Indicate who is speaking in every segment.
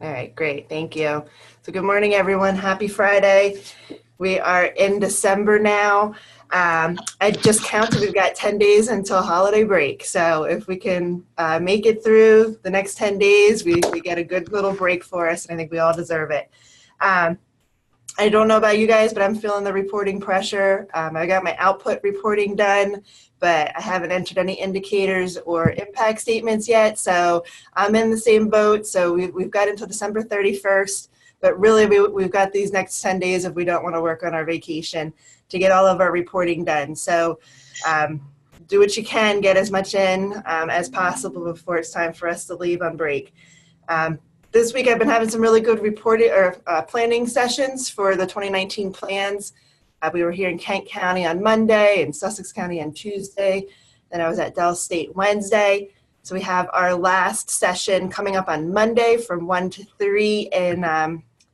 Speaker 1: All right, great. Thank you. So good morning, everyone. Happy Friday. We are in December now. I just counted, we've got 10 days until holiday break. So if we can make it through the next 10 days, we get a good little break for us, and I think we all deserve it. I don't know about you guys, but I'm feeling the reporting pressure. I got my output reporting done, but I haven't entered any indicators or impact statements yet. So I'm in the same boat. So we've got until December 31st, but really we've got these next 10 days if we don't want to work on our vacation to get all of our reporting done. So do what you can, get as much in as possible before it's time for us to leave on break. This week I've been having some really good reporting or planning sessions for the 2019 plans. We were here in Kent County on Monday and Sussex County on Tuesday. Then I was at Dell State Wednesday. So we have our last session coming up on Monday from 1 to 3 in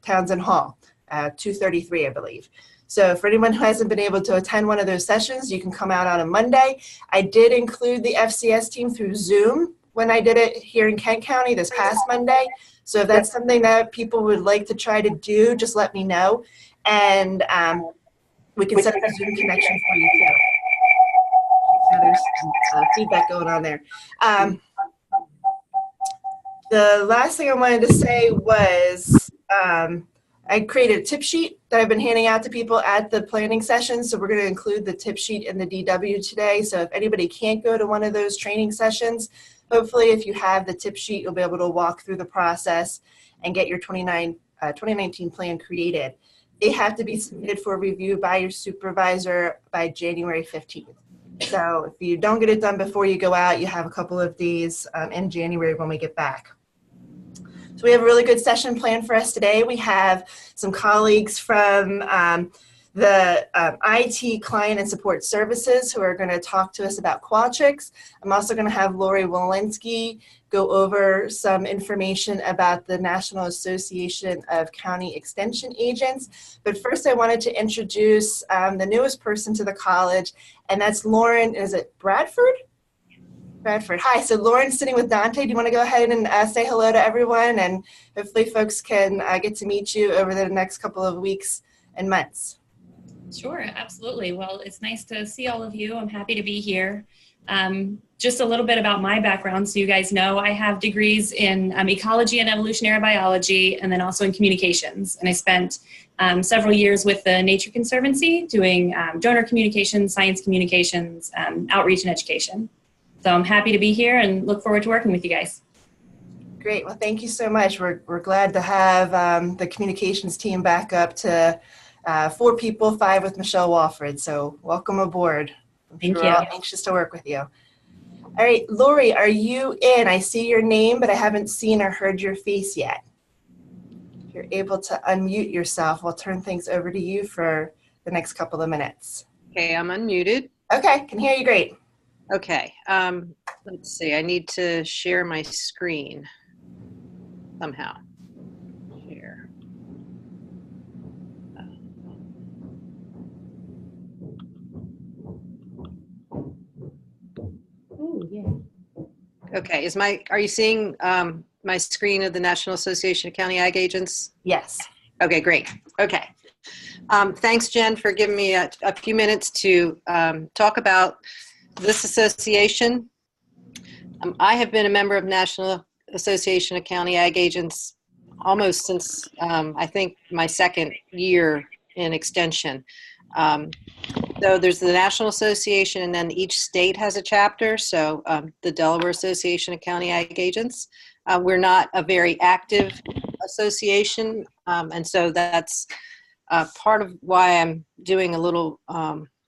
Speaker 1: Townsend Hall, 233, I believe. So for anyone who hasn't been able to attend one of those sessions, you can come out on a Monday. I did include the FCS team through Zoom when I did it here in Kent County this past Monday. So if that's something that people would like to try to do, just let me know. And we can set up a Zoom connection for you too. Now there's some feedback going on there. The last thing I wanted to say was I created a tip sheet that I've been handing out to people at the planning session. So we're going to include the tip sheet in the DW today. So if anybody can't go to one of those training sessions, hopefully if you have the tip sheet, you'll be able to walk through the process and get your 2019 plan created. They have to be submitted for review by your supervisor by January 15th. So if you don't get it done before you go out, you have a couple of days in January when we get back. So we have a really good session planned for us today. We have some colleagues from the IT client and support services who are going to talk to us about Qualtrics. I'm also going to have Lori Walensky go over some information about the National Association of County Extension Agents. But first I wanted to introduce the newest person to the college, and that's Lauren, is it Bradford? Bradford. Hi, so Lauren's sitting with Dante. Do you want to go ahead and say hello to everyone? And hopefully folks can get to meet you over the next couple of weeks and months.
Speaker 2: Sure, absolutely. Well, it's nice to see all of you. I'm happy to be here. Just a little bit about my background so you guys know. I have degrees in ecology and evolutionary biology, and then also in communications. And I spent several years with the Nature Conservancy doing donor communications, science communications, outreach and education. So I'm happy to be here and look forward to working with you guys.
Speaker 1: Great. Well, thank you so much. We're glad to have the communications team back up to 4 people, 5 with Michelle Walford. So welcome aboard.
Speaker 2: Thank you.
Speaker 1: We're all anxious to work with you. All right, Lori, are you in? I see your name, but I haven't seen or heard your face yet. If you're able to unmute yourself, we'll turn things over to you for the next couple of minutes.
Speaker 3: Okay, I'm unmuted.
Speaker 1: Okay, can hear you great.
Speaker 3: Okay, let's see. I need to share my screen somehow. Share.
Speaker 2: Oh, yeah.
Speaker 3: Okay, are you seeing my screen of the National Association of County Ag Agents?
Speaker 1: Yes.
Speaker 3: Okay, great. Okay. Thanks, Jen, for giving me a few minutes to talk about this association. I have been a member of National Association of County Ag Agents almost since I think my second year in extension. So there's the National Association, and then each state has a chapter. So the Delaware Association of County Ag Agents. We're not a very active association, and so that's part of why I'm doing a little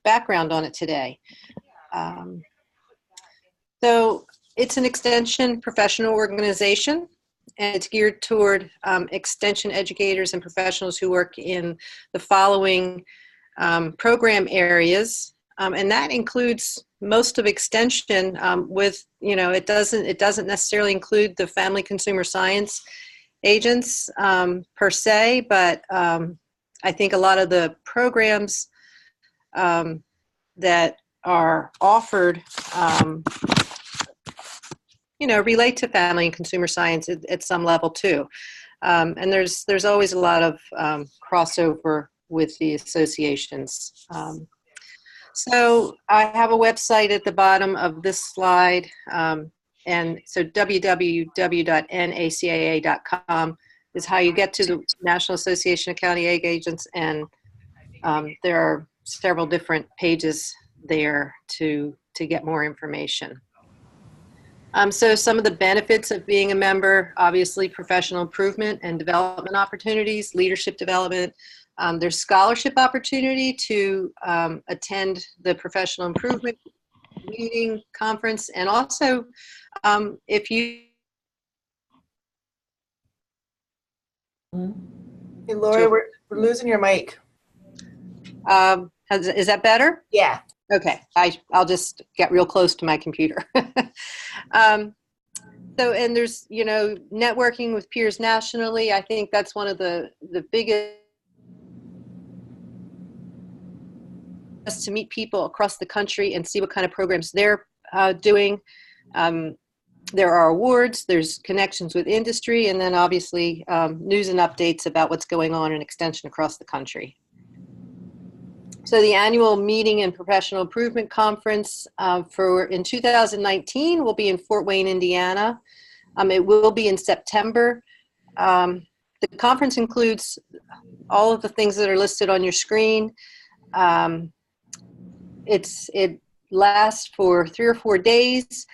Speaker 3: background on it today. So it's an extension professional organization, and it's geared toward extension educators and professionals who work in the following program areas, and that includes most of extension. With it doesn't necessarily include the family consumer science agents per se, but I think a lot of the programs that are offered relate to family and consumer science at some level too. And there's always a lot of crossover with the associations. So I have a website at the bottom of this slide, and so www.nacaa.com is how you get to the National Association of County Ag Agents, and there are several different pages there to get more information. So some of the benefits of being a member, obviously professional improvement and development opportunities, leadership development. There's scholarship opportunity to attend the professional improvement meeting conference, and also if you...
Speaker 1: Hey, Lori, we're losing your mic.
Speaker 3: Is that better?
Speaker 1: Yeah.
Speaker 3: Okay, I'll just get real close to my computer. So, and there's, you know, networking with peers nationally. I think that's one of the biggest, to meet people across the country and see what kind of programs they're doing. There are awards, there's connections with industry, and then obviously news and updates about what's going on in extension across the country. So the annual meeting and professional improvement conference in 2019 will be in Fort Wayne, Indiana. It will be in September. The conference includes all of the things that are listed on your screen. It lasts for 3 or 4 days.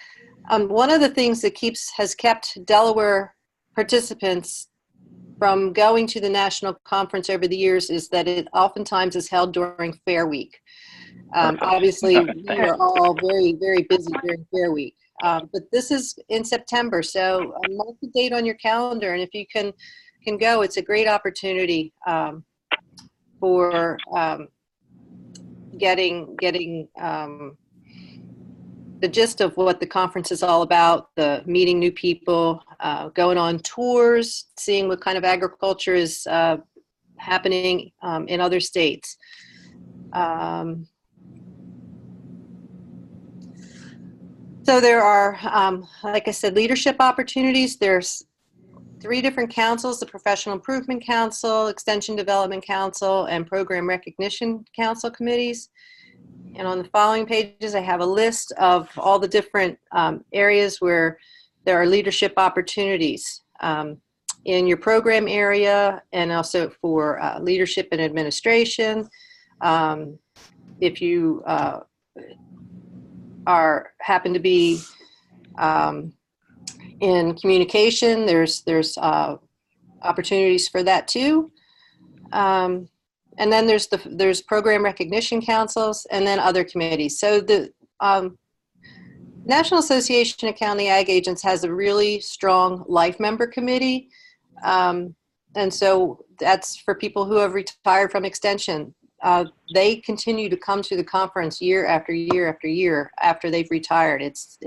Speaker 3: One of the things that has kept Delaware participants from going to the national conference over the years is that it oftentimes is held during Fair Week. Obviously, we are all very, very busy during Fair Week. But this is in September, so mark the date on your calendar, and if you can go, it's a great opportunity for getting the gist of what the conference is all about, the meeting new people, going on tours, seeing what kind of agriculture is happening in other states. So there are, like I said, leadership opportunities. There's 3 different councils: the Professional Improvement Council, Extension Development Council, and Program Recognition Council committees. And on the following pages, I have a list of all the different areas where there are leadership opportunities in your program area, and also for leadership and administration. If you happen to be in communication, there's opportunities for that too. And then there's program recognition councils, and then other committees. So the National Association of County Ag Agents has a really strong life member committee. And so that's for people who have retired from extension. They continue to come to the conference year after year after year after they've retired. It's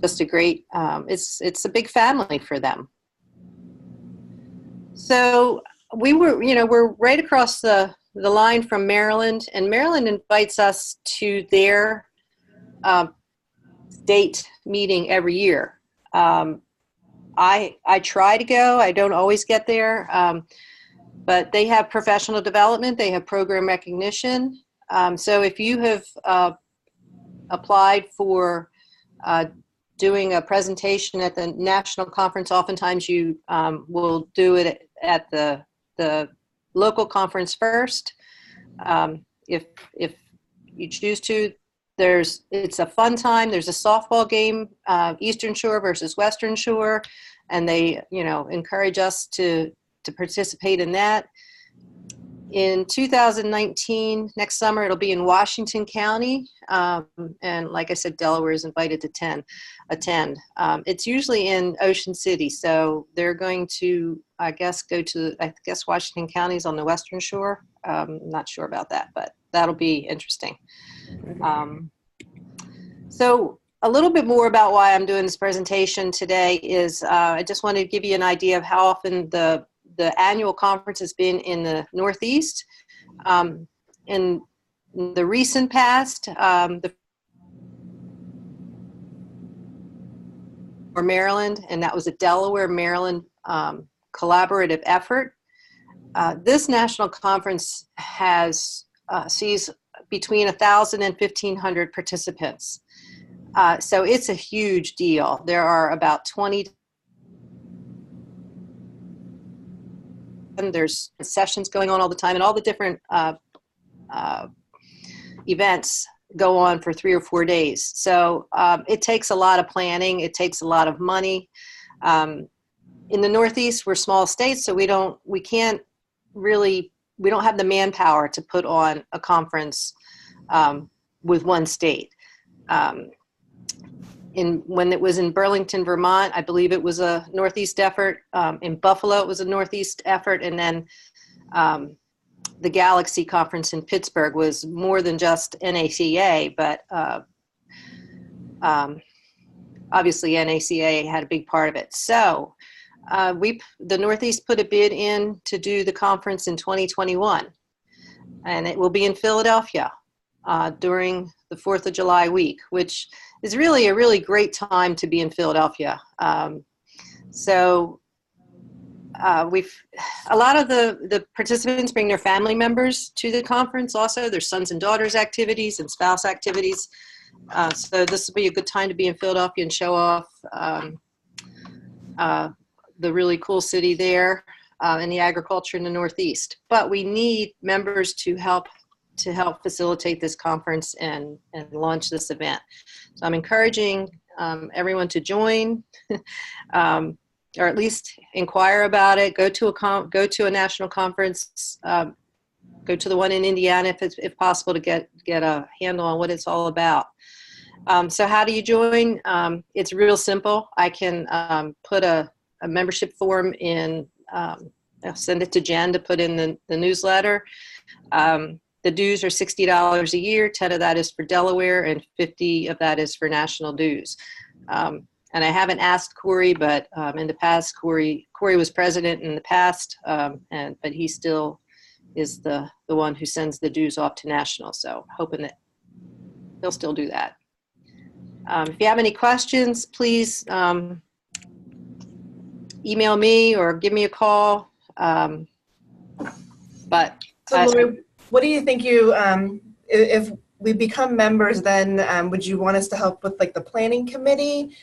Speaker 3: just a great, it's a big family for them. So we're right across the line from Maryland, and Maryland invites us to their state meeting every year. I try to go. I don't always get there, but they have professional development. They have program recognition. So if you have applied for doing a presentation at the national conference, oftentimes you will do it at the local conference first. If you choose to, it's a fun time. There's a softball game, Eastern Shore versus Western Shore, and they encourage us to participate in that. In 2019, next summer, it'll be in Washington County, and like I said, Delaware is invited to attend. It's usually in Ocean City, so they're going to, I guess Washington County is on the Western Shore. I'm not sure about that, but that'll be interesting. So a little bit more about why I'm doing this presentation today is I just wanted to give you an idea of how often the annual conference has been in the Northeast. In the recent past, or Maryland, and that was a Delaware, Maryland collaborative effort. This national conference sees between 1,000 and 1,500 participants. So it's a huge deal. There are about 20, and there's sessions going on all the time, and all the different events go on for 3 or 4 days. So it takes a lot of planning. It takes a lot of money. In the Northeast, we're small states, so we don't have the manpower to put on a conference with one state. When it was in Burlington, Vermont, I believe it was a Northeast effort. In Buffalo, it was a Northeast effort. And then the Galaxy Conference in Pittsburgh was more than just NACA, but obviously NACA had a big part of it. So the Northeast put a bid in to do the conference in 2021. And it will be in Philadelphia during the 4th of July week, which is really a really great time to be in Philadelphia. A lot of the participants bring their family members to the conference also, their sons and daughters activities and spouse activities. So this will be a good time to be in Philadelphia and show off the really cool city there and the agriculture in the Northeast. But we need members to help facilitate this conference and launch this event. So I'm encouraging everyone to join, or at least inquire about it. Go to a national conference. Go to the one in Indiana if possible to get a handle on what it's all about. So how do you join? It's real simple. I can put a membership form in. I'll send it to Jen to put in the newsletter. The dues are $60 a year. 10 of that is for Delaware, and 50 of that is for national dues. And I haven't asked Corey, but in the past, Corey was president in the past, but he still is the one who sends the dues off to national. So hoping that he'll still do that. If you have any questions, please email me or give me a call.
Speaker 1: Lori, what do you think if we become members, then would you want us to help with like the planning committee?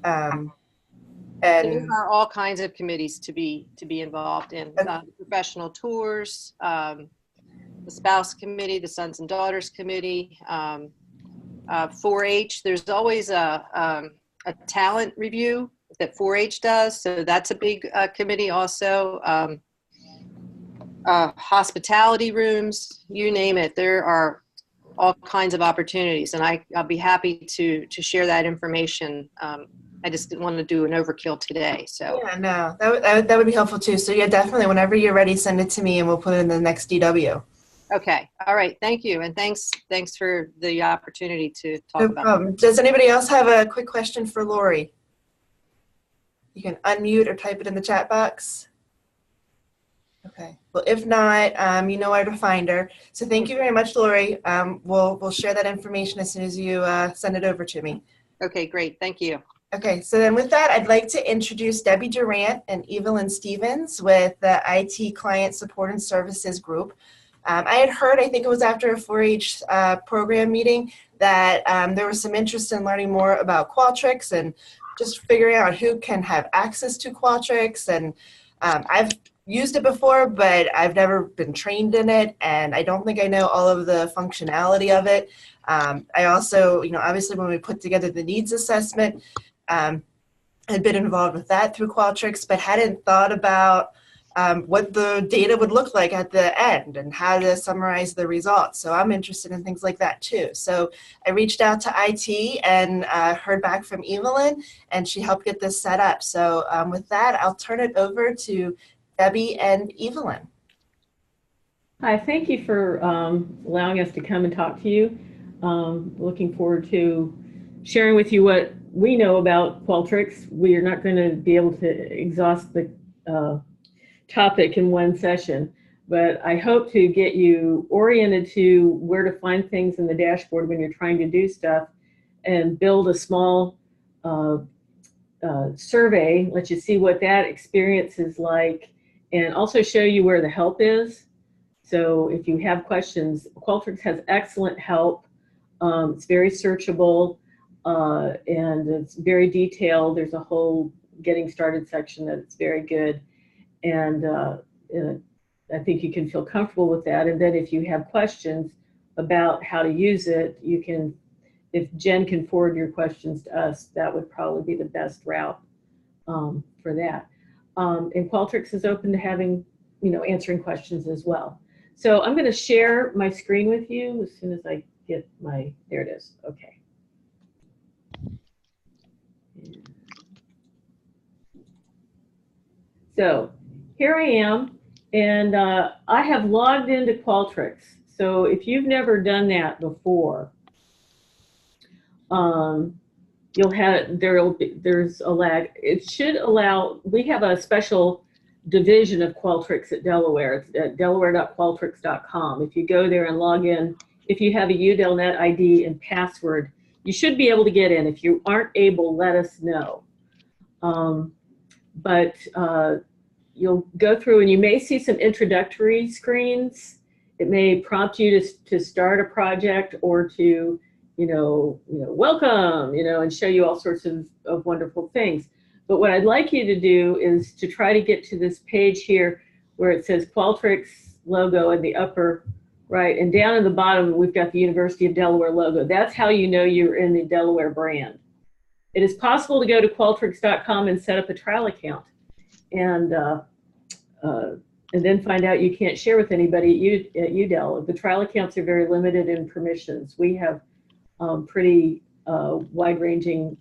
Speaker 1: And
Speaker 3: there are all kinds of committees to be involved in. Professional tours, the spouse committee, the sons and daughters committee, 4-H. There's always a talent review that 4-H does, so that's a big committee also. Hospitality rooms, you name it. There are all kinds of opportunities, and I'll be happy to share that information. I just didn't want to do an overkill today. So
Speaker 1: yeah, no, that would be helpful too. So yeah, definitely. Whenever you're ready, send it to me, and we'll put it in the next DW.
Speaker 3: Okay. All right. Thank you, and thanks for the opportunity to talk about it.
Speaker 1: Does anybody else have a quick question for Lori? You can unmute or type it in the chat box. Okay. Well, if not, you know where to find her. So thank you very much, Lori. We'll share that information as soon as you send it over to me.
Speaker 3: Okay, great. Thank you.
Speaker 1: Okay, so then with that, I'd like to introduce Debbie Durant and Evelyn Stevens with the IT Client Support and Services Group. I had heard, I think it was after a 4-H program meeting, that there was some interest in learning more about Qualtrics and just figuring out who can have access to Qualtrics. And I've used it before, but I've never been trained in it, and I don't think I know all of the functionality of it. I also, obviously when we put together the needs assessment, had been involved with that through Qualtrics, but hadn't thought about what the data would look like at the end and how to summarize the results. So I'm interested in things like that too. So I reached out to IT and heard back from Evelyn, and she helped get this set up. So with that, I'll turn it over to Debbie and Evelyn.
Speaker 4: Hi, thank you for allowing us to come and talk to you. Looking forward to sharing with you what we know about Qualtrics. We are not going to be able to exhaust the topic in one session, but I hope to get you oriented to where to find things in the dashboard when you're trying to do stuff and build a small survey, let you see what that experience is like, and also show you where the help is. So if you have questions, Qualtrics has excellent help. It's very searchable, and it's very detailed. There's a whole getting started section that's very good. And I think you can feel comfortable with that. And then if you have questions about how to use it, you can, if Jen can forward your questions to us, that would probably be the best route for that. And Qualtrics is open to having, answering questions as well. So I'm going to share my screen with you as soon as I get my, there it is. Okay. So here I am, and I have logged into Qualtrics. So if you've never done that before, you'll have, there's a lag. It should allow, we have a special division of Qualtrics at Delaware. It's at delaware.qualtrics.com. If you go there and log in, if you have a UDELNet ID and password, you should be able to get in. If you aren't able, let us know. But you'll go through and you may see some introductory screens. It may prompt you to start a project or to, welcome, and show you all sorts of wonderful things. But what I'd like you to do is to try to get to this page here where it says Qualtrics logo in the upper right, and down in the bottom, we've got the University of Delaware logo. That's how you know you're in the Delaware brand. It is possible to go to qualtrics.com and set up a trial account and then find out you can't share with anybody at UDEL. The trial accounts are very limited in permissions. We have pretty wide-ranging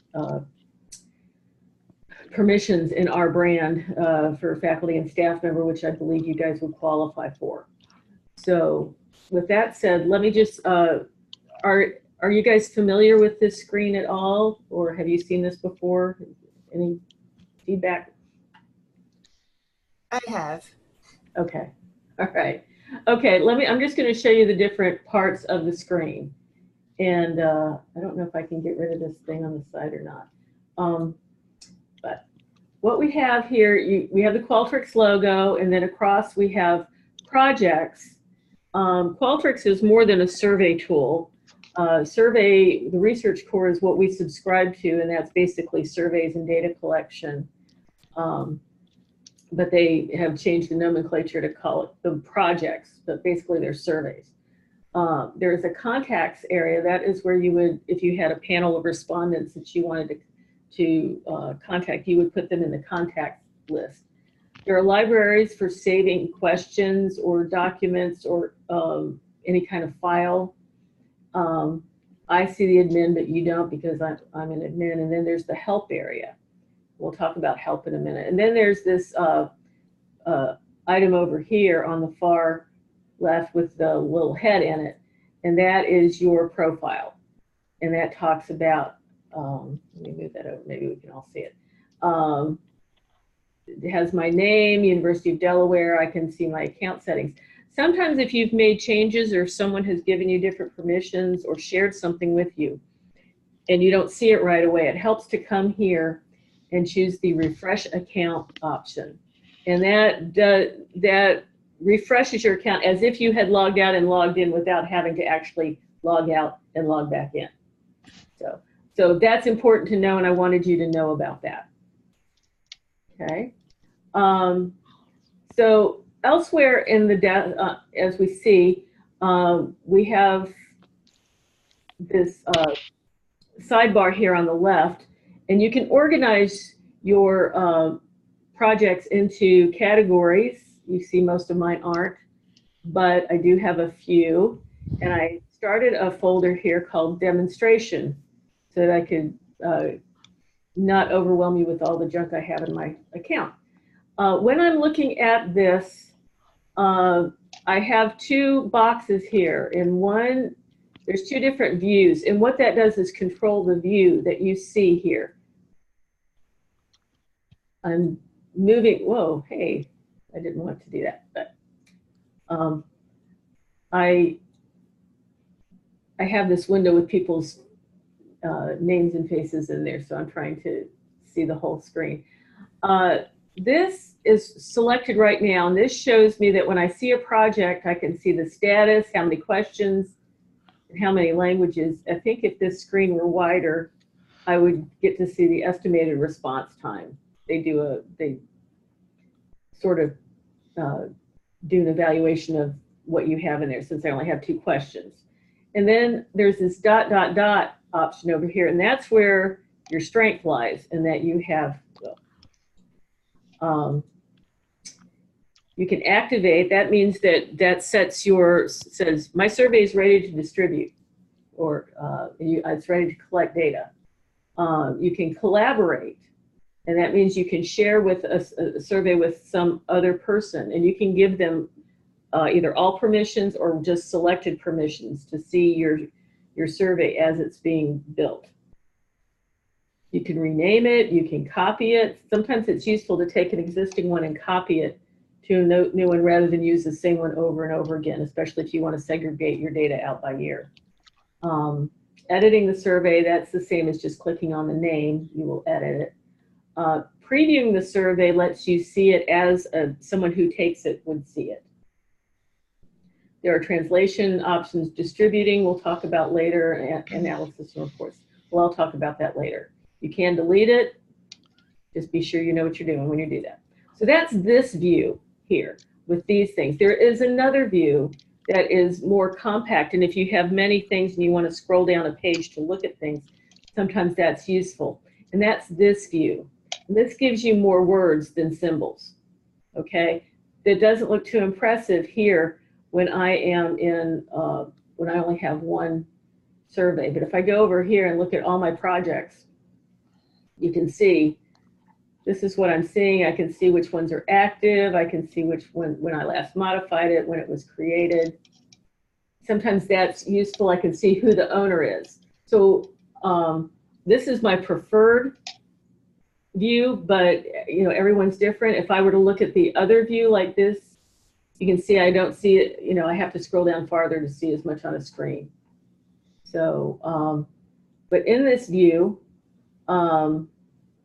Speaker 4: permissions in our brand for faculty and staff member, which I believe you guys would qualify for. So with that said, let me just, are you guys familiar with this screen at all, or have you seen this before? Any feedback?
Speaker 1: I have.
Speaker 4: Okay, all right. Okay, I'm just gonna show you the different parts of the screen. And I don't know if I can get rid of this thing on the side or not. But what we have here, we have the Qualtrics logo, and then across we have projects. Qualtrics is more than a survey tool. The Research Corps is what we subscribe to, and that's basically surveys and data collection. But they have changed the nomenclature to call it the projects, but basically they're surveys. There's a contacts area. That is where you would, if you had a panel of respondents that you wanted to contact, you would put them in the contact list. There are libraries for saving questions or documents or any kind of file. I see the admin, but you don't because I'm an admin. And then there's the help area. We'll talk about help in a minute. And then there's this item over here on the far left with the little head in it. And that is your profile. And that talks about, let me move that over, maybe we can all see it. It has my name, University of Delaware. I can see my account settings. Sometimes if you've made changes or someone has given you different permissions or shared something with you and you don't see it right away, it helps to come here and choose the refresh account option. And that refreshes your account as if you had logged out and logged in without having to actually log out and log back in. So that's important to know, and I wanted you to know about that. Okay. So elsewhere in the as we see, we have this sidebar here on the left, and you can organize your projects into categories. You see most of mine aren't, but I do have a few. And I started a folder here called demonstration so that I could not overwhelm you with all the junk I have in my account. When I'm looking at this, I have two boxes here. In one, there's two different views. And what that does is control the view that you see here. I'm moving, whoa, hey, I didn't want to do that, but I have this window with people's names and faces in there, so I'm trying to see the whole screen. This is selected right now, and this shows me that when I see a project, I can see the status, how many questions, and how many languages. I think if this screen were wider, I would get to see the estimated response time. They sort of do an evaluation of what you have in there, since I only have 2 questions. And then there's this ... option over here, and that's where your strength lies, and that you have, you can activate. That means that says my survey is ready to distribute, or it's ready to collect data. You can collaborate, and that means you can share with a survey with some other person, and you can give them either all permissions or just selected permissions to see your survey as it's being built. You can rename it, you can copy it. Sometimes it's useful to take an existing one and copy it to a new one rather than use the same one over and over again, especially if you want to segregate your data out by year. Editing the survey, that's the same as just clicking on the name. You will edit it. Previewing the survey lets you see it as someone who takes it would see it. There are translation options, distributing, we'll talk about later, and analysis and reports. Well, I'll talk about that later. You can delete it. Just be sure you know what you're doing when you do that. So that's this view here with these things. There is another view that is more compact, and if you have many things and you want to scroll down a page to look at things, sometimes that's useful. And that's this view. And this gives you more words than symbols, okay? That doesn't look too impressive here when I am in, when I only have one survey. But if I go over here and look at all my projects, you can see this is what I'm seeing. I can see which ones are active. I can see which one, when I last modified it, when it was created. Sometimes that's useful. I can see who the owner is. So this is my preferred view, but you know, everyone's different. If I were to look at the other view like this, you can see I don't see it, you know, I have to scroll down farther to see as much on a screen. So, but in this view, some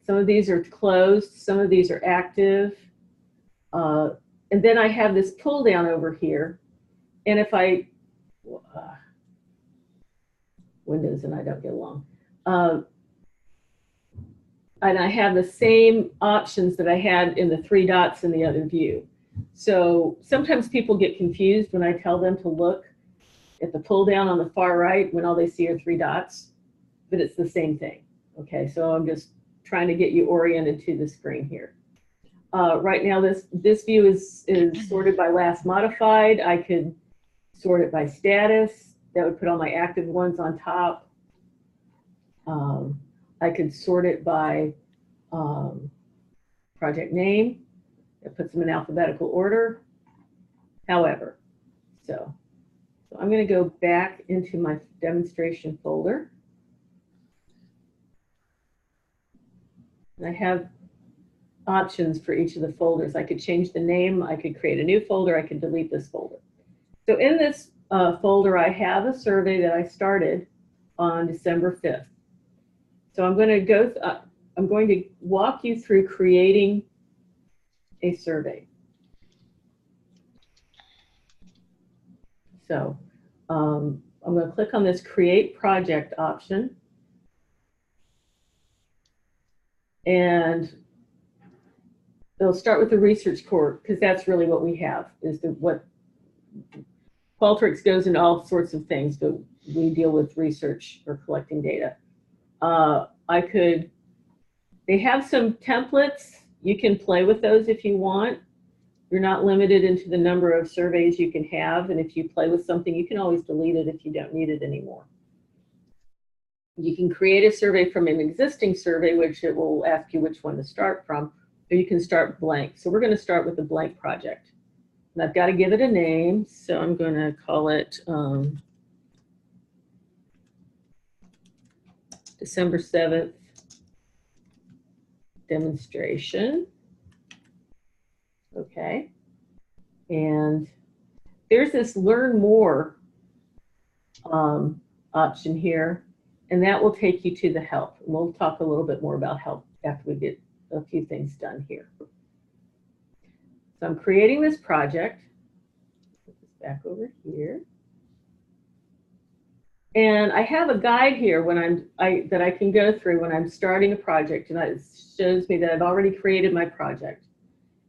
Speaker 4: of these are closed, some of these are active. And then I have this pull down over here. And if I, Windows and I don't get along. And I have the same options that I had in the 3 dots in the other view. So sometimes people get confused when I tell them to look at the pull down on the far right when all they see are 3 dots, but it's the same thing. Okay, so I'm just trying to get you oriented to the screen here. Right now, this view is sorted by last modified. I could sort it by status. That would put all my active ones on top. I could sort it by project name. It puts them in alphabetical order. However, so I'm going to go back into my demonstration folder. And I have options for each of the folders. I could change the name. I could create a new folder. I could delete this folder. So in this folder, I have a survey that I started on December 5th. So I'm going to walk you through creating a survey. So I'm going to click on this Create Project option. And they'll start with the research core, because that's really what we have, is what Qualtrics goes into all sorts of things, but we deal with research or collecting data. They have some templates. You can play with those if you want. You're not limited into the number of surveys you can have, and if you play with something, you can always delete it if you don't need it anymore. You can create a survey from an existing survey, which it will ask you which one to start from, or you can start blank. So we're going to start with a blank project. And I've got to give it a name, so I'm going to call it December 7th demonstration. Okay. And there's this Learn More option here, and that will take you to the help. We'll talk a little bit more about help after we get a few things done here. So I'm creating this project. Put this back over here. And I have a guide here when that I can go through when I'm starting a project, and it shows me that I've already created my project.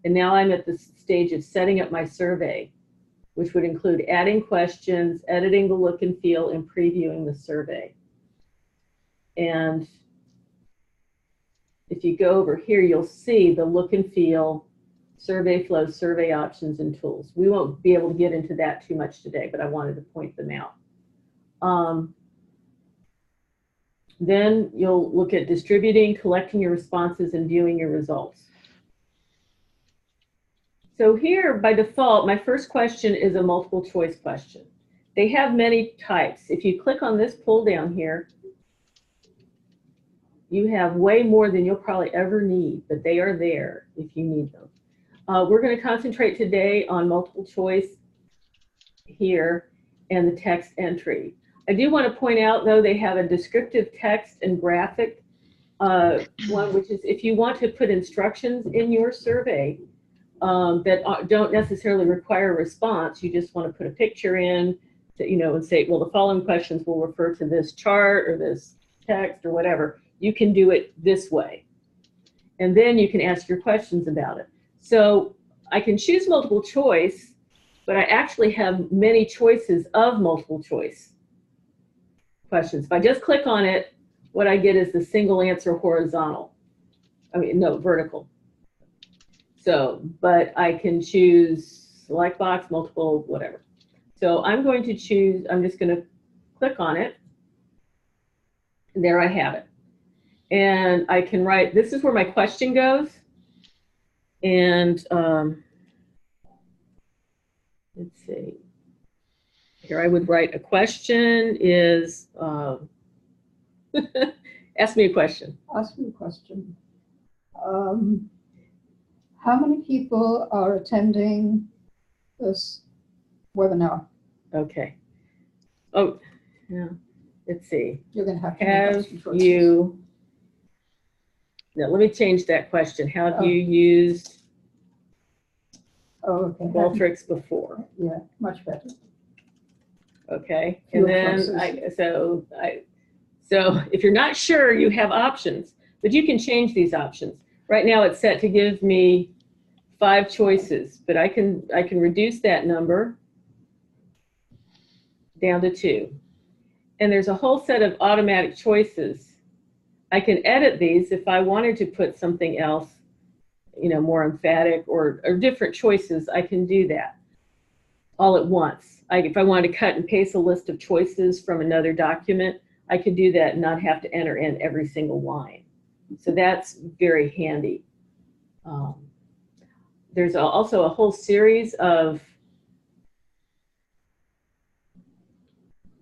Speaker 4: And now I'm at the stage of setting up my survey, which would include adding questions, editing the look and feel, and previewing the survey. And if you go over here, you'll see the look and feel, survey flow, survey options, and tools. We won't be able to get into that too much today, but I wanted to point them out. Then you'll look at distributing, collecting your responses, and viewing your results. So here, by default, my first question is a multiple choice question. They have many types. If you click on this pull down here, you have way more than you'll probably ever need, but they are there if you need them. We're going to concentrate today on multiple choice here and the text entry. I do want to point out, though, they have a descriptive text and graphic one, which is if you want to put instructions in your survey that don't necessarily require a response, you just want to put a picture in, to, and say, well, the following questions will refer to this chart or this text or whatever. You can do it this way. And then you can ask your questions about it. So I can choose multiple choice, but I actually have many choices of multiple choice questions. If I just click on it, what I get is the single answer horizontal. Vertical. So, but I can choose select box, multiple, whatever. So I'm going to choose, I'm just going to click on it. And there I have it. And I can write, this is where my question goes. And let's see. Here I would write a question is, ask me a question.
Speaker 5: Ask me a question. How many people are attending this webinar?
Speaker 4: Okay. Oh, yeah. Let's see.
Speaker 5: You're going to have to
Speaker 4: Have you, no, let me change that question. Have you used Qualtrics before?
Speaker 5: Yeah, much better.
Speaker 4: Okay. And then so if you're not sure, you have options, but you can change these options. Right now it's set to give me 5 choices, but I can reduce that number down to 2. And there's a whole set of automatic choices. I can edit these if I wanted to put something else, more emphatic or different choices. I can do that all at once. If I wanted to cut and paste a list of choices from another document, I could do that and not have to enter in every single line. So that's very handy. There's also a whole series of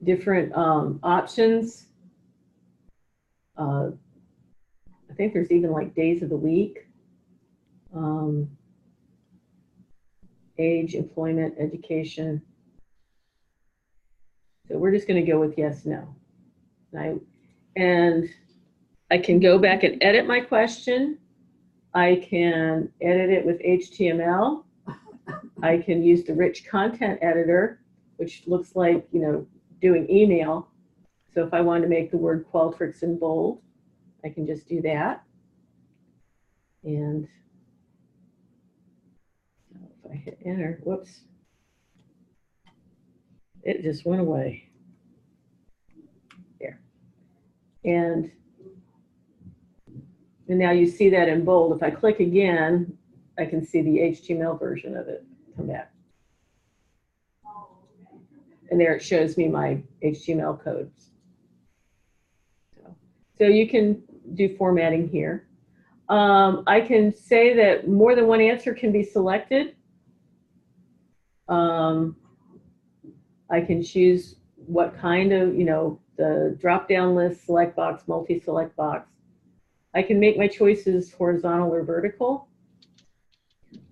Speaker 4: different options. I think there's even like days of the week, age, employment, education. So we're just going to go with yes, no. And I can go back and edit my question. I can edit it with HTML. I can use the rich content editor, which looks like, doing email. So if I wanted to make the word Qualtrics in bold, I can just do that. And if I hit enter, whoops, it just went away. There. And now you see that in bold. If I click again, I can see the HTML version of it come back. And there it shows me my HTML codes. So you can do formatting here. I can say that more than one answer can be selected. I can choose what kind of, the drop-down list, select box, multi-select box. I can make my choices horizontal or vertical.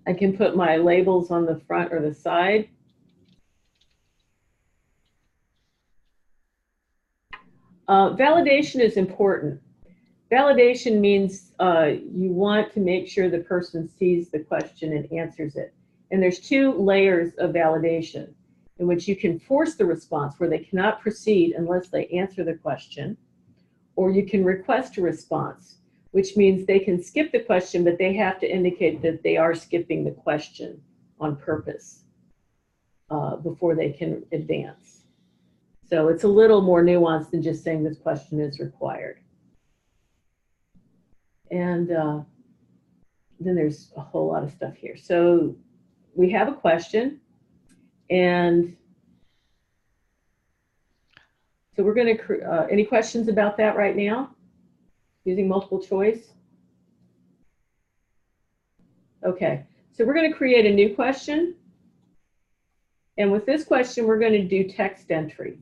Speaker 4: I can put my labels on the front or the side. Validation is important. Validation means you want to make sure the person sees the question and answers it. And there's two layers of validation in which you can force the response where they cannot proceed unless they answer the question, or you can request a response, which means they can skip the question, but they have to indicate that they are skipping the question on purpose before they can advance. So it's a little more nuanced than just saying this question is required. And then there's a whole lot of stuff here. So we have a question, and so we're going to, any questions about that right now? Using multiple choice? Okay, so we're going to create a new question. And with this question, we're going to do text entry.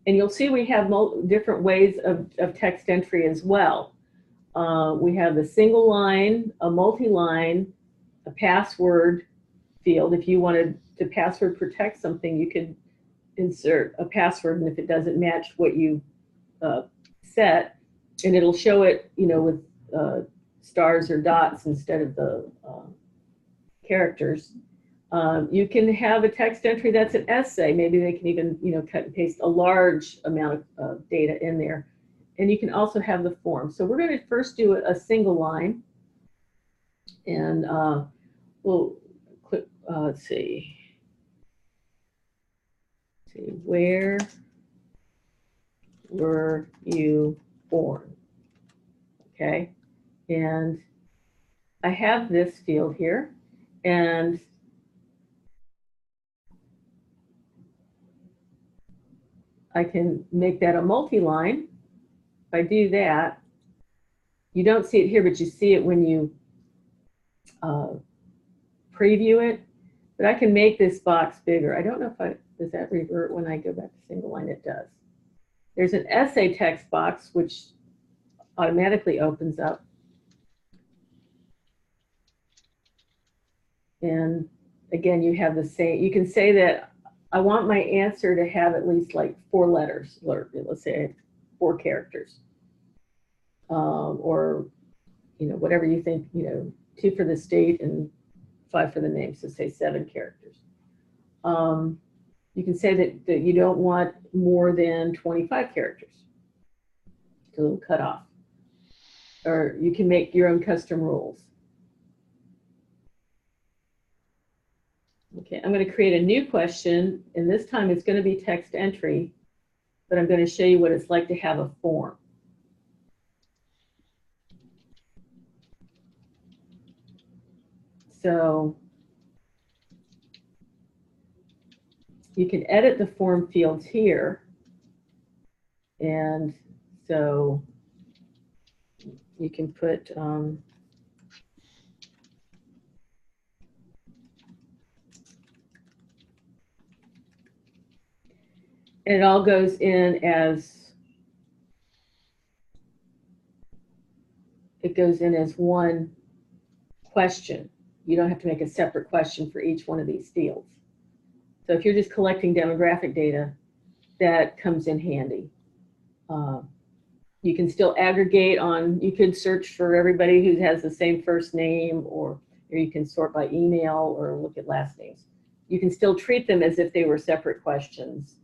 Speaker 4: And you'll see we have different ways of text entry as well. We have a single line, a multi-line, a password field. If you wanted to password protect something, you could insert a password, and if it doesn't match what you set, and it'll show it, you know, with stars or dots instead of the characters. You can have a text entry that's an essay. Maybe they can even, you know, cut and paste a large amount of data in there. And you can also have the form. So we're going to first do a single line. And we'll click, let's see. Where were you born? Okay. And I have this field here. And I can make that a multi-line. If I do that, you don't see it here, but you see it when you preview it. But I can make this box bigger. I don't know if does that revert when I go back to single line? It does. There's an essay text box, which automatically opens up. And again, you have the same, you can say that I want my answer to have at least like 4 letters, or let's say 4 characters, or, you know, whatever you think, you know, 2 for the state and 5 for the name, so say 7 characters. You can say that you don't want more than 25 characters, so it'll cut off. Or you can make your own custom rules. Okay, I'm going to create a new question, and this time it's going to be text entry, but I'm going to show you what it's like to have a form. So you can edit the form fields here, and so you can put and it all goes in as, it goes in as one question. You don't have to make a separate question for each one of these fields. So if you're just collecting demographic data, that comes in handy. You can still aggregate on, you could search for everybody who has the same first name, or you can sort by email or look at last names. You can still treat them as if they were separate questions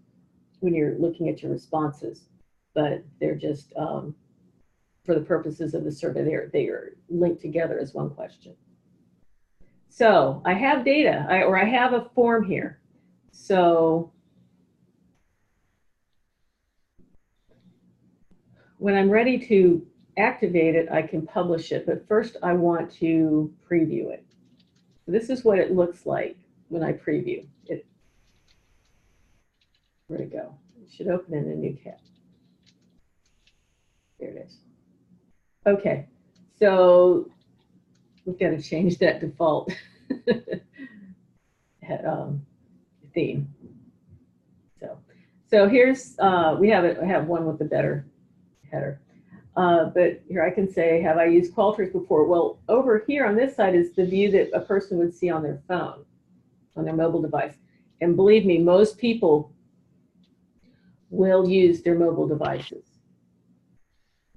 Speaker 4: when you're looking at your responses, but they're just, for the purposes of the survey, they are linked together as one question. So I have data, or I have a form here. So when I'm ready to activate it, I can publish it, but first I want to preview it. So this is what it looks like when I preview it. Where'd it go? It should open in a new tab. There it is. Okay, so we've got to change that default theme. So here's, I have one with a better header. But here I can say, have I used Qualtrics before? Well, over here on this side is the view that a person would see on their phone, on their mobile device. And believe me, most people will use their mobile devices.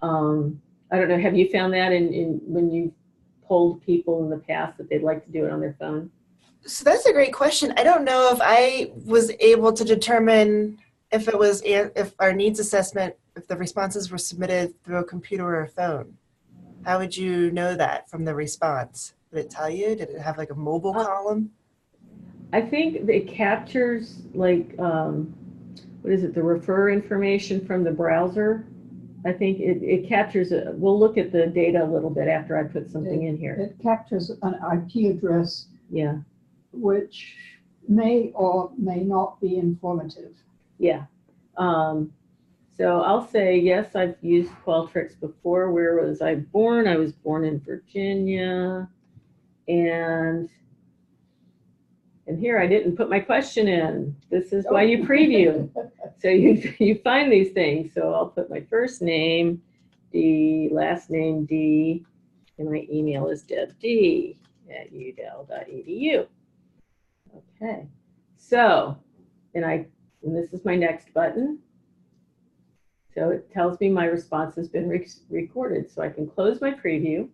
Speaker 4: I don't know, have you found that in when you polled people in the past that they'd like to do it on their phone?
Speaker 1: So that's a great question. I don't know if I was able to determine if it was if our needs assessment, if the responses were submitted through a computer or a phone. How would you know that from the response? Did it tell you? Did it have like a mobile column?
Speaker 4: I think it captures like, what is it, the refer information from the browser. I think it captures it. We'll look at the data a little bit after I put something in here.
Speaker 5: It captures an IP address,
Speaker 4: Yeah,
Speaker 5: which may or may not be informative.
Speaker 4: yeah. So I'll say, yes, I've used Qualtrics before. Where was I born? I was born in Virginia. And here I didn't put my question in. This is why you preview. So you find these things. So I'll put my first name, D, last name, D, and my email is debd@udel.edu. Okay. So, and this is my next button. So it tells me my response has been recorded. So I can close my preview.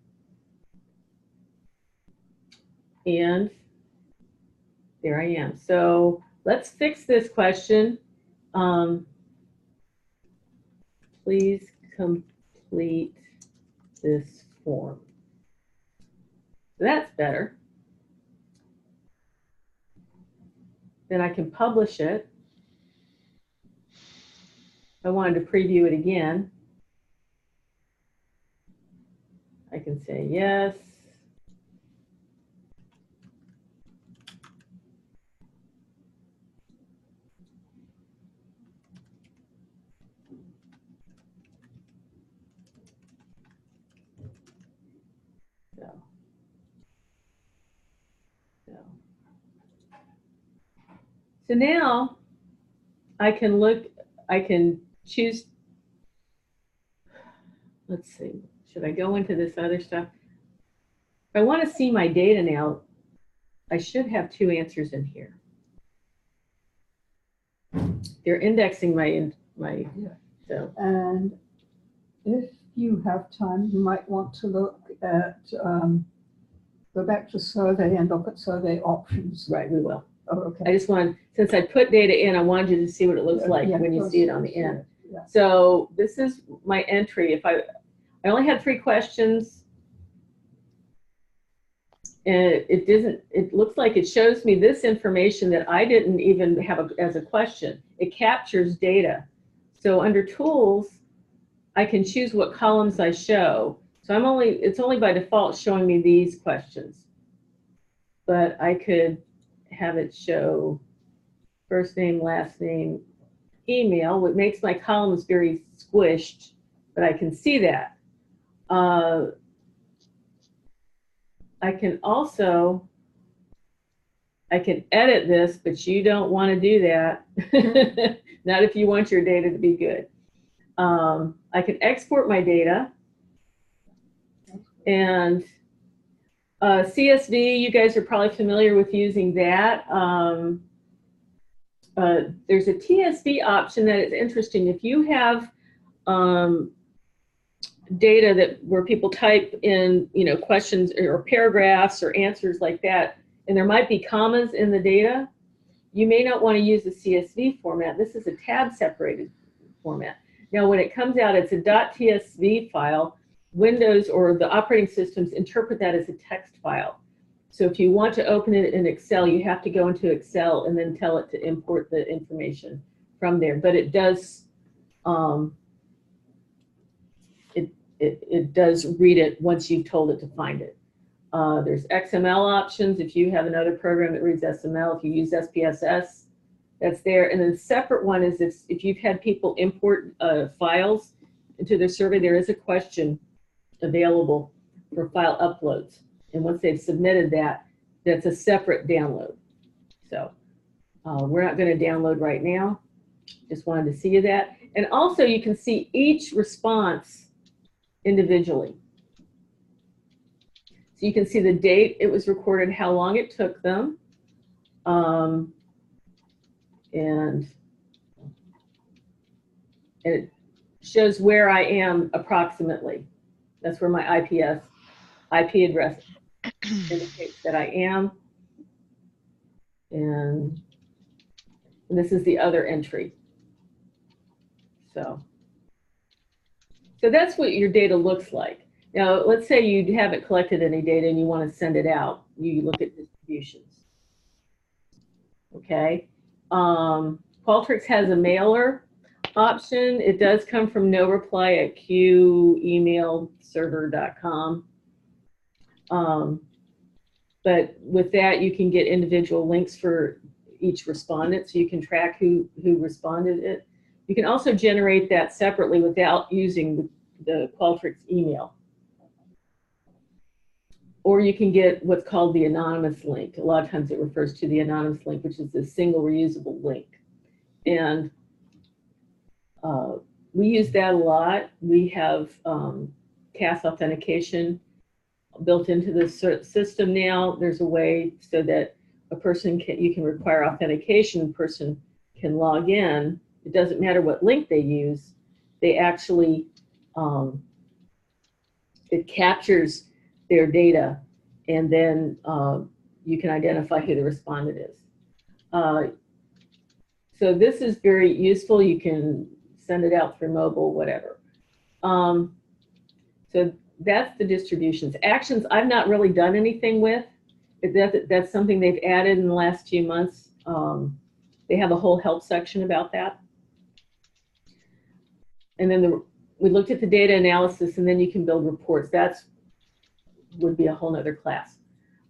Speaker 4: And there I am. So let's fix this question. Please complete this form. So that's better. Then I can publish it. I wanted to preview it again. I can say yes. So now I can look, I can choose, let's see, should I go into this other stuff? If I want to see my data now, I should have two answers in here. They're indexing my
Speaker 5: Yeah.
Speaker 4: So.
Speaker 5: And if you have time, you might want to look at, go back to survey and look at survey options.
Speaker 4: Right, we will.
Speaker 5: Oh, okay.
Speaker 4: I just wanted, since I put data in, I wanted you to see what it looks like when you see it on the end. Yeah. So this is my entry. If I only had 3 questions, and it looks like it shows me this information that I didn't even have as a question. It captures data. So under tools, I can choose what columns I show. So it's only by default showing me these questions. But I could have it show first name, last name, email, what makes my columns very squished, but I can see that. I can edit this, but you don't want to do that. Not if you want your data to be good. I can export my data. And CSV, you guys are probably familiar with using that. There's a TSV option that is interesting. If you have data where people type in, questions or paragraphs or answers like that, and there might be commas in the data, you may not want to use the CSV format. This is a tab separated format. Now, when it comes out, it's a .tsv file. Windows or the operating systems interpret that as a text file. So if you want to open it in Excel, you have to go into Excel and then tell it to import the information from there. But it does, it does read it once you've told it to find it. There's XML options. If you have another program that reads XML, if you use SPSS, that's there. And then the separate one is if you've had people import files into their survey, there is a question available for file uploads. And once they've submitted that, that's a separate download. So we're not going to download right now. Just wanted to see that. And also you can see each response individually. So you can see the date it was recorded, how long it took them, and it shows where I am approximately. That's where my IP address indicates that I am. And this is the other entry. So that's what your data looks like. Now, let's say you haven't collected any data and you want to send it out. You look at distributions. Okay. Qualtrics has a mailer option. It does come from no reply at qemailserver.com. But with that, you can get individual links for each respondent, so you can track who responded it. You can also generate that separately without using the Qualtrics email. Or you can get what's called the anonymous link. A lot of times it refers to the anonymous link, which is a single reusable link. And we use that a lot. We have CAS authentication built into the system now. There's a way so that a person you can require authentication, a person can log in. It doesn't matter what link they use. They actually, it captures their data, and then you can identify who the respondent is. So this is very useful. You can send it out through mobile, whatever. So that's the distributions. Actions, I've not really done anything with. That's something they've added in the last few months. They have a whole help section about that. And then we looked at the data analysis, and then you can build reports. That's would be a whole nother class.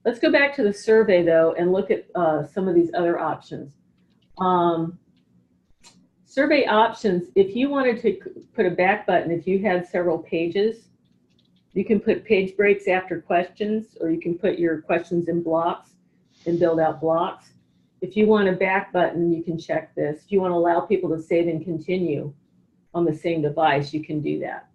Speaker 4: Let's go back to the survey though and look at some of these other options. Survey options, if you wanted to put a back button, if you had several pages, you can put page breaks after questions, or you can put your questions in blocks and build out blocks. If you want a back button, you can check this. If you want to allow people to save and continue on the same device, you can do that.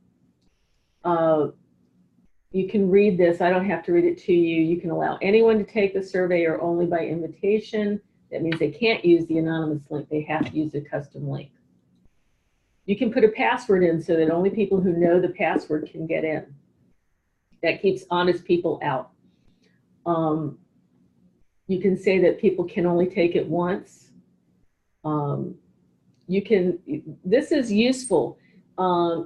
Speaker 4: You can read this. I don't have to read it to you. You can allow anyone to take the survey or only by invitation. That means they can't use the anonymous link. They have to use a custom link. You can put a password in so that only people who know the password can get in. That keeps honest people out. You can say that people can only take it once. This is useful.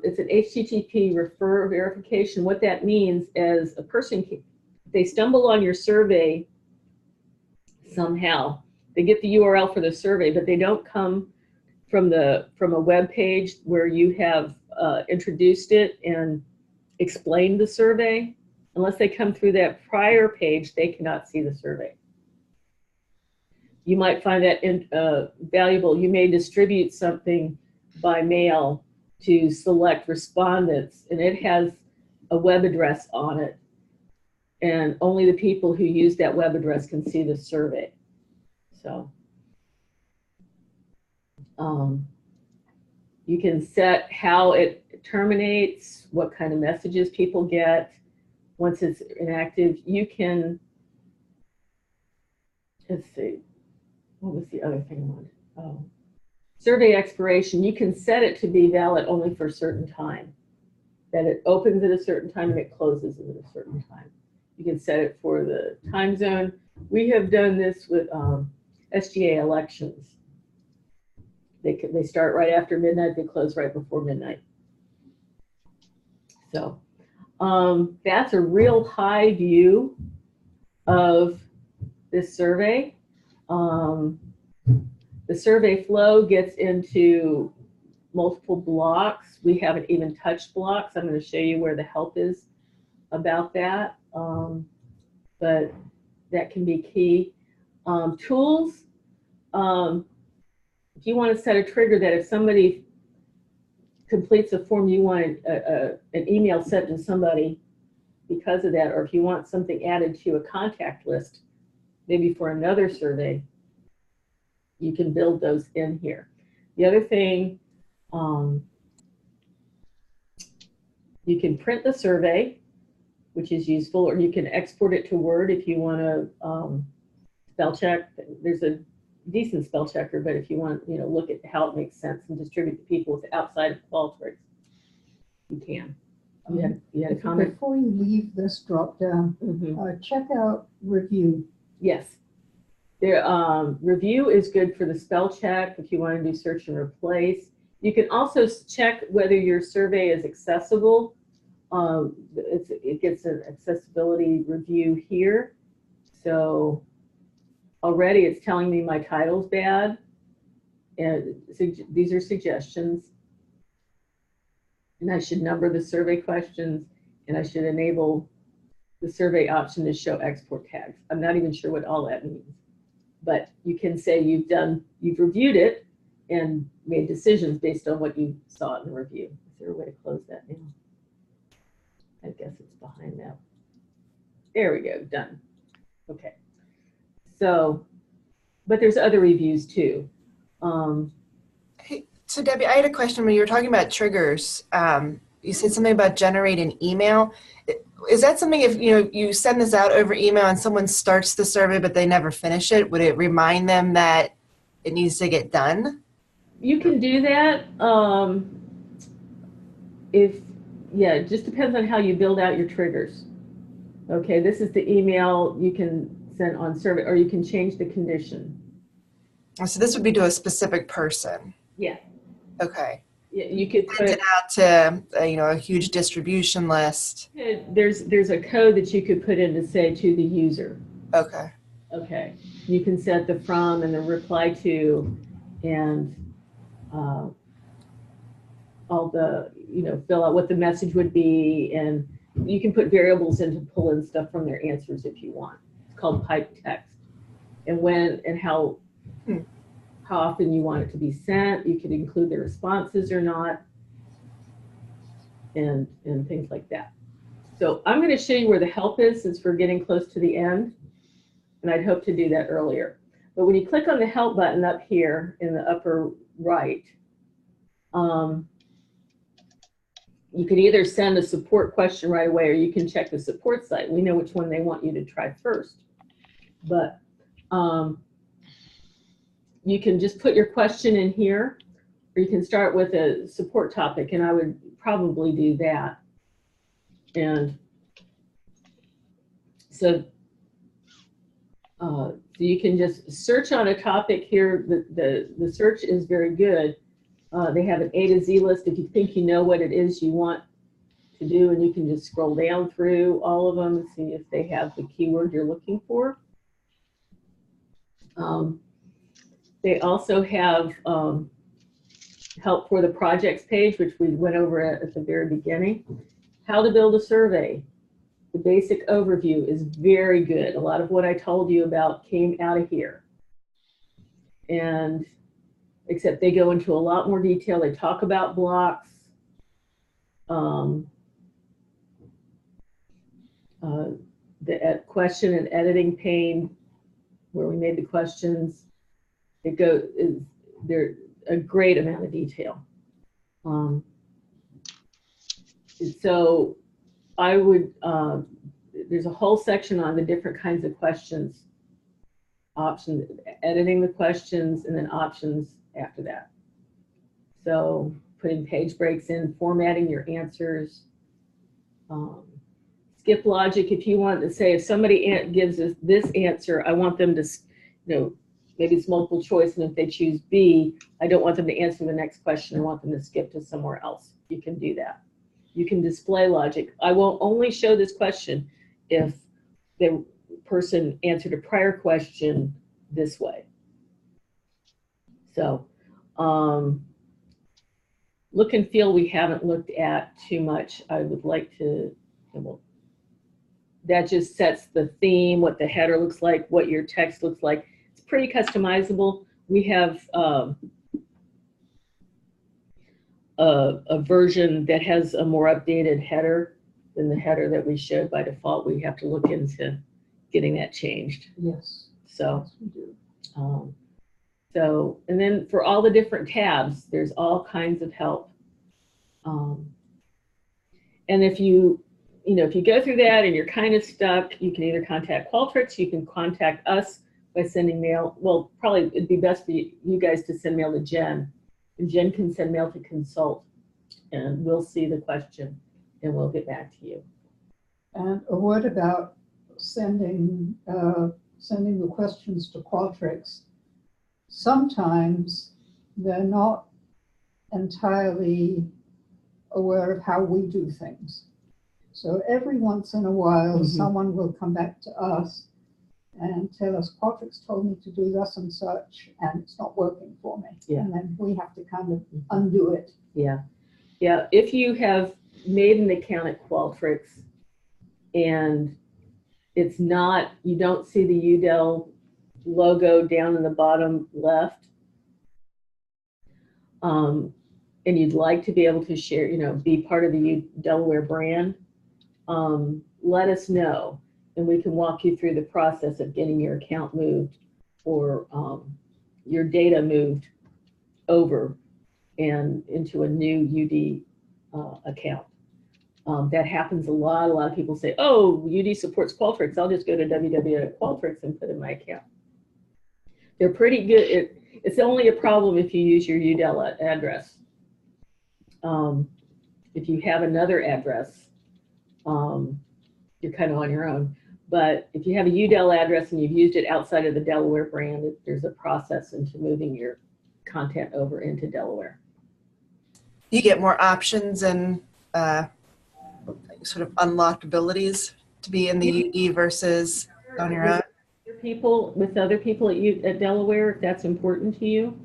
Speaker 4: It's an HTTP refer verification. What that means is a person, if they stumble on your survey somehow, they get the URL for the survey, but they don't come from a web page where you have introduced it and explained the survey. Unless they come through that prior page, they cannot see the survey. You might find that valuable. You may distribute something by mail to select respondents, and it has a web address on it, and only the people who use that web address can see the survey. So you can set how it terminates, what kind of messages people get once it's inactive. You can, let's see, what was the other thing I wanted? Oh. Survey expiration, you can set it to be valid only for a certain time. That it opens at a certain time and it closes at a certain time. You can set it for the time zone. We have done this with SGA elections. They start right after midnight, they close right before midnight. So that's a real high view of this survey. The survey flow gets into multiple blocks. We haven't even touched blocks. I'm going to show you where the help is about that, but that can be key. Tools, if you want to set a trigger that if somebody completes a form, you want an email sent to somebody because of that, or if you want something added to a contact list, maybe for another survey, you can build those in here. The other thing, you can print the survey, which is useful, or you can export it to Word if you want to spell check. There's a decent spell checker, but if you want, look at how it makes sense and distribute to people outside of Qualtrics. you can. You had a comment?
Speaker 5: Before you leave this drop down, check out review.
Speaker 4: Yes. There, review is good for the spell check if you want to do search and replace. You can also check whether your survey is accessible. It gets an accessibility review here. So already it's telling me my title's bad. And these are suggestions. And I should number the survey questions, and I should enable the survey option to show export tags. I'm not even sure what all that means. But you can say you've reviewed it and made decisions based on what you saw in the review. Is there a way to close that now? I guess it's behind that. There we go, done. Okay. So, but there's other reviews too.
Speaker 1: Hey, so Debbie, I had a question when you were talking about triggers. You said something about generating email. Is that something if you send this out over email and someone starts the survey but they never finish it, would it remind them that it needs to get done?
Speaker 4: You can do that. It just depends on how you build out your triggers. Okay, this is the email you can send on survey, or you can change the condition.
Speaker 1: So this would be to a specific person.
Speaker 4: Yeah.
Speaker 1: Okay.
Speaker 4: You could
Speaker 1: Send it out to a huge distribution list.
Speaker 4: There's a code that you could put in to say to the user.
Speaker 1: Okay.
Speaker 4: Okay. You can set the from and the reply to, and all the fill out what the message would be, and you can put variables in to pull in stuff from their answers if you want. It's called piped text, and when and how often you want it to be sent. You could include the responses or not, and things like that. So I'm going to show you where the help is, since we're getting close to the end, and I'd hoped to do that earlier. But when you click on the help button up here in the upper right, you can either send a support question right away, or you can check the support site. We know which one they want you to try first. But you can just put your question in here, or you can start with a support topic, and I would probably do that. And so you can just search on a topic here. The search is very good. They have an A to Z list if you think you know what it is you want to do, and you can just scroll down through all of them and see if they have the keyword you're looking for. They also have help for the projects page, which we went over at the very beginning. How to build a survey. The basic overview is very good. A lot of what I told you about came out of here. And except they go into a lot more detail. They talk about blocks. The question and editing pane, where we made the questions, they're a great amount of detail. So I would, there's a whole section on the different kinds of questions, options, editing the questions, and then options after that. So putting page breaks in, formatting your answers, skip logic. If you want to say, if somebody gives us this answer, I want them to, maybe it's multiple choice, and if they choose B, I don't want them to answer the next question. I want them to skip to somewhere else. You can do that. You can display logic. I will only show this question if the person answered a prior question this way. So look and feel we haven't looked at too much. I would like to, that just sets the theme, what the header looks like, what your text looks like. It's pretty customizable. We have a version that has a more updated header than the header that we showed by default. We have to look into getting that changed.
Speaker 5: Yes.
Speaker 4: So,
Speaker 5: Yes, we do.
Speaker 4: And then for all the different tabs, there's all kinds of help. And if you go through that and you're kind of stuck, you can either contact Qualtrics, you can contact us by sending mail. Well, probably it'd be best for you guys to send mail to Jen, and Jen can send mail to consult and we'll see the question and we'll get back to you.
Speaker 5: And a word about sending the questions to Qualtrics. Sometimes they're not entirely aware of how we do things. So every once in a while, someone will come back to us and tell us, Qualtrics told me to do thus and such, and it's not working for me.
Speaker 4: Yeah.
Speaker 5: And then we have to kind of undo it.
Speaker 4: Yeah. Yeah. If you have made an account at Qualtrics and it's not, you don't see the UDEL logo down in the bottom left, and you'd like to be able to share, be part of the Delaware brand, let us know, and we can walk you through the process of getting your account moved or your data moved over and into a new UD account. That happens a lot. A lot of people say, oh, UD supports Qualtrics. I'll just go to www.qualtrics and put in my account. They're pretty good. It's only a problem if you use your UDEL address. If you have another address, you're kind of on your own. But if you have a UDEL address and you've used it outside of the Delaware brand, there's a process into moving your content over into Delaware.
Speaker 1: You get more options and sort of unlocked abilities to be in the UD versus on your own.
Speaker 4: With other people at Delaware, if that's important to you.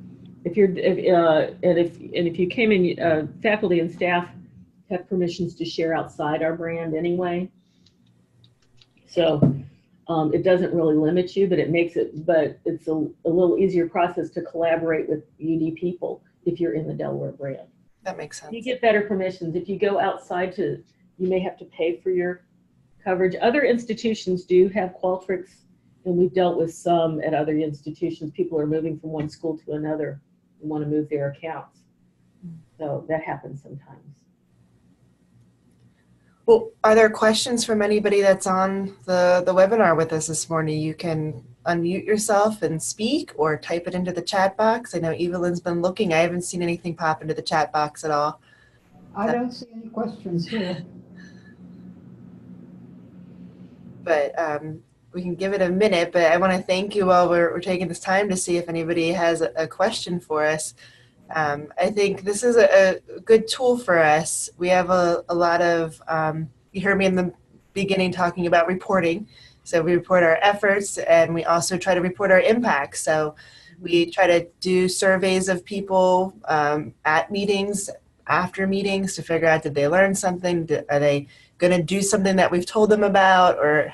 Speaker 4: If you came in, faculty and staff have permissions to share outside our brand anyway. So it doesn't really limit you, but it's a little easier process to collaborate with UD people if you're in the Delaware brand.
Speaker 1: That makes sense.
Speaker 4: You get better permissions. If you go outside you may have to pay for your coverage. Other institutions do have Qualtrics, and we've dealt with some at other institutions. People are moving from one school to another and want to move their accounts. So that happens sometimes.
Speaker 1: Well, are there questions from anybody that's on the webinar with us this morning? You can unmute yourself and speak or type it into the chat box. I know Evelyn's been looking. I haven't seen anything pop into the chat box at all.
Speaker 5: I don't see any questions here.
Speaker 1: But we can give it a minute, but I want to thank you all. We're taking this time to see if anybody has a question for us. I think this is a good tool for us. We have a lot of, you heard me in the beginning talking about reporting. So we report our efforts and we also try to report our impact. So we try to do surveys of people at meetings, after meetings to figure out, did they learn something? Are they going to do something that we've told them about? Or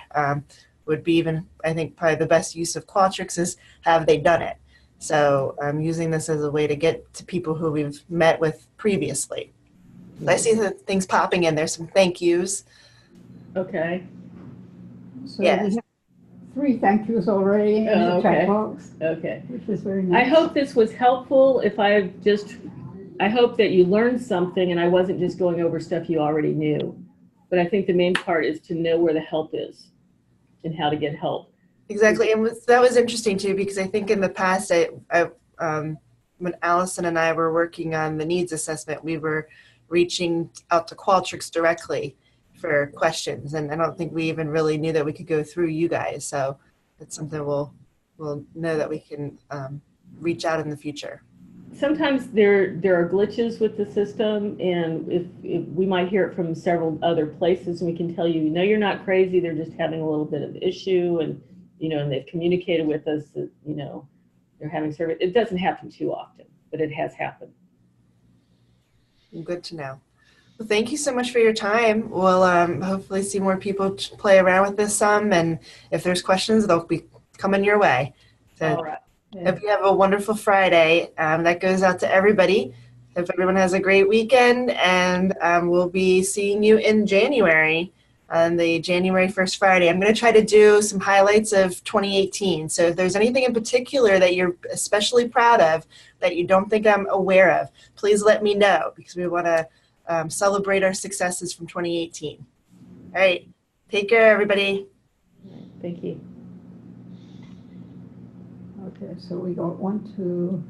Speaker 1: would be even, I think probably the best use of Qualtrics is, have they done it? So I'm using this as a way to get to people who we've met with previously. I see the things popping in. There's some thank yous.
Speaker 4: Okay.
Speaker 5: So
Speaker 1: Yes.
Speaker 5: we have 3 thank yous already in the chat box,
Speaker 4: Okay.
Speaker 5: which is very nice.
Speaker 4: I hope this was helpful. I hope that you learned something and I wasn't just going over stuff you already knew. But I think the main part is to know where the help is and how to get help.
Speaker 1: Exactly, and that was interesting too, because I think in the past, when Allison and I were working on the needs assessment, we were reaching out to Qualtrics directly for questions, and I don't think we even really knew that we could go through you guys. So it's something we'll know that we can reach out in the future.
Speaker 4: Sometimes there are glitches with the system, and if we might hear it from several other places, and we can tell you, no, you're not crazy. They're just having a little bit of issue, and and they've communicated with us that they're having service. It doesn't happen too often, but it has happened.
Speaker 1: Good to know. Well, thank you so much for your time. We'll hopefully see more people play around with this some, and if there's questions, they'll be coming your way. So.
Speaker 4: All right.
Speaker 1: Hope you have a wonderful Friday. That goes out to everybody. Hope everyone has a great weekend, and we'll be seeing you in January on the January 1st Friday. I'm going to try to do some highlights of 2018. So if there's anything in particular that you're especially proud of that you don't think I'm aware of, please let me know, because we want to celebrate our successes from 2018. All right. Take care, everybody.
Speaker 4: Thank you.
Speaker 5: Okay, so we got 1, 2,